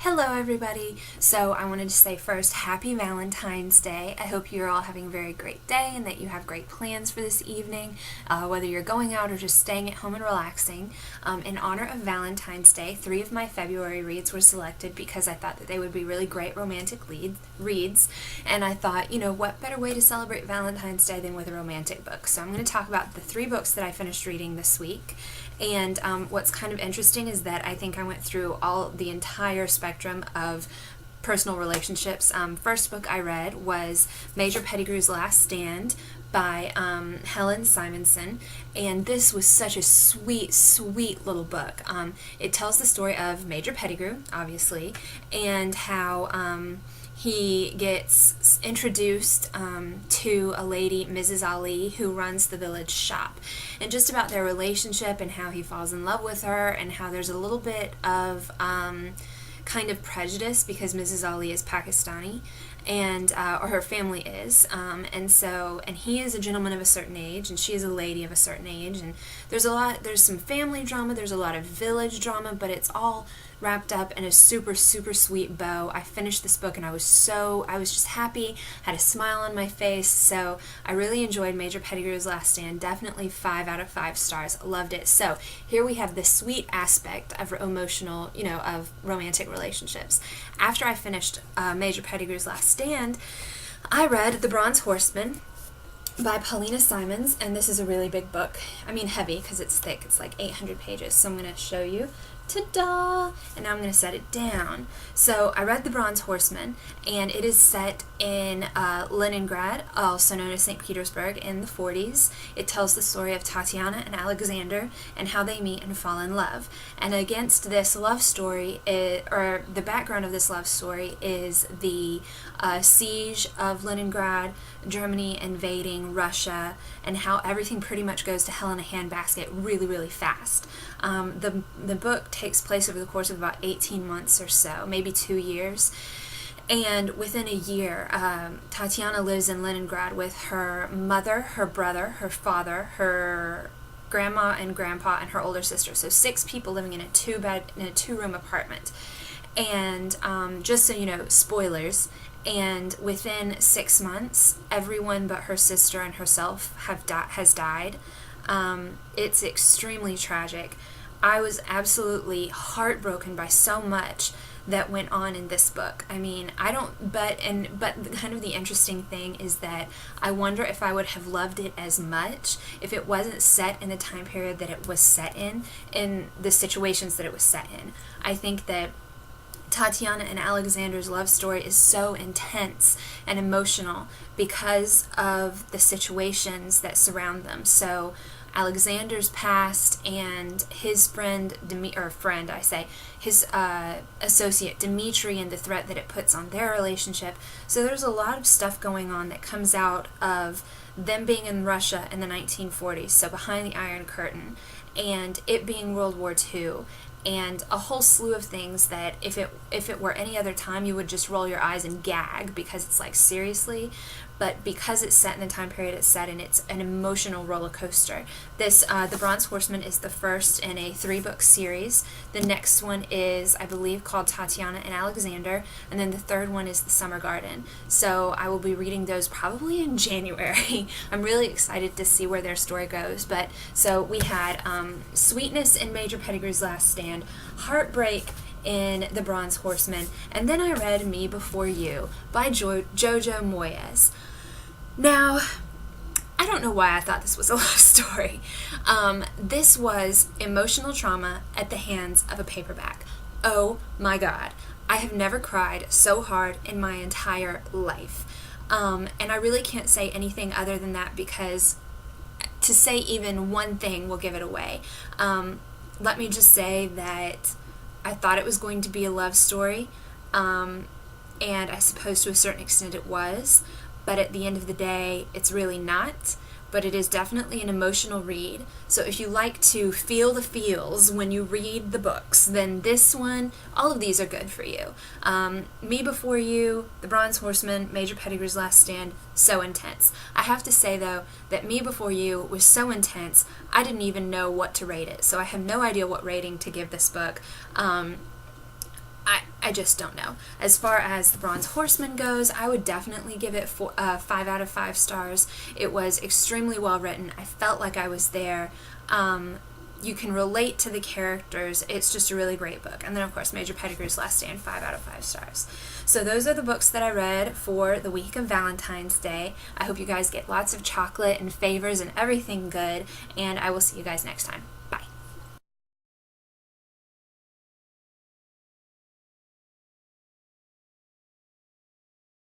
Hello everybody! So I wanted to say first, happy Valentine's Day. I hope you're all having a very great day and that you have great plans for this evening, whether you're going out or just staying at home and relaxing. In honor of Valentine's Day, 3 of my February reads were selected because I thought that they would be really great romantic reads, and I thought, you know, what better way to celebrate Valentine's Day than with a romantic book. So I'm going to talk about the 3 books that I finished reading this week. And what's kind of interesting is that I think I went through the entire spectrum of personal relationships. First book I read was Major Pettigrews' Last Stand by Helen Simonson, and this was such a sweet, sweet little book. It tells the story of Major Pettigrew, obviously, and how he gets introduced to a lady, Mrs. Ali, who runs the village shop, and just about their relationship and how he falls in love with her, and how there's a little bit of kind of prejudice because Mrs. Ali is Pakistani, and or her family is, and he is a gentleman of a certain age, and she is a lady of a certain age, and there's some family drama, there's a lot of village drama, but it's all wrapped up in a super, super sweet bow. I finished this book and I was just happy, had a smile on my face, so I really enjoyed Major Pettigrew's Last Stand. Definitely 5 out of 5 stars. Loved it. So here we have the sweet aspect of emotional, of romantic relationships. After I finished Major Pettigrew's Last Stand, I read The Bronze Horseman by Paulina Simons, and this is a really big book. I mean heavy because it's thick. It's like 800 pages, so I'm going to show you. Ta-da! And now I'm going to set it down. So I read The Bronze Horseman, and it is set in Leningrad, also known as St. Petersburg, in the 40s. It tells the story of Tatiana and Alexander and how they meet and fall in love. And against this love story, or the background of this love story, is the siege of Leningrad, Germany invading Russia, and how everything pretty much goes to hell in a handbasket really, really fast. The book takes place over the course of about 18 months or so, maybe 2 years. And within a year, Tatiana lives in Leningrad with her mother, her brother, her father, her grandma and grandpa, and her older sister. So 6 people living in a 2-room apartment. And just so you know, spoilers. And within 6 months, everyone but her sister and herself has died. It's extremely tragic. I was absolutely heartbroken by so much that went on in this book. I mean, but kind of the interesting thing is that I wonder if I would have loved it as much if it wasn't set in the time period that it was set in the situations that it was set in. I think that Tatiana and Alexander's love story is so intense and emotional because of the situations that surround them. So Alexander's past and his his associate Dmitri, and the threat that it puts on their relationship. So there's a lot of stuff going on that comes out of them being in Russia in the 1940s, so behind the Iron Curtain, and it being World War II. And a whole slew of things that if it were any other time, you would just roll your eyes and gag because it's like, seriously? But because it's set in the time period it's set in, it's an emotional roller coaster. The Bronze Horseman is the first in a 3-book series. The next one is, I believe, called Tatiana and Alexander, and then the third one is The Summer Garden. So I will be reading those probably in January. I'm really excited to see where their story goes. But so we had sweetness in Major Pettigrew's Last Stand, heartbreak in The Bronze Horseman, and then I read Me Before You by Jojo Moyes. Now, I don't know why I thought this was a love story. This was emotional trauma at the hands of a paperback. Oh my God. I have never cried so hard in my entire life. And I really can't say anything other than that, because to say even one thing will give it away. Let me just say that I thought it was going to be a love story, and I suppose to a certain extent it was, but at the end of the day, it's really not. But it is definitely an emotional read. So if you like to feel the feels when you read the books, then this one, all of these are good for you. Me Before You, The Bronze Horseman, Major Pettigrew's Last Stand, so intense. I have to say, though, that Me Before You was so intense, I didn't even know what to rate it. So I have no idea what rating to give this book. I I just don't know. As far as the Bronze Horseman goes, I would definitely give it 5 out of 5 stars. It was extremely well written. I felt like I was there. You can relate to the characters. It's just a really great book. And then, of course, Major Pettigrew's Last Stand, 5 out of 5 stars. So those are the books that I read for the week of Valentine's Day. I hope you guys get lots of chocolate and favors and everything good, and I will see you guys next time.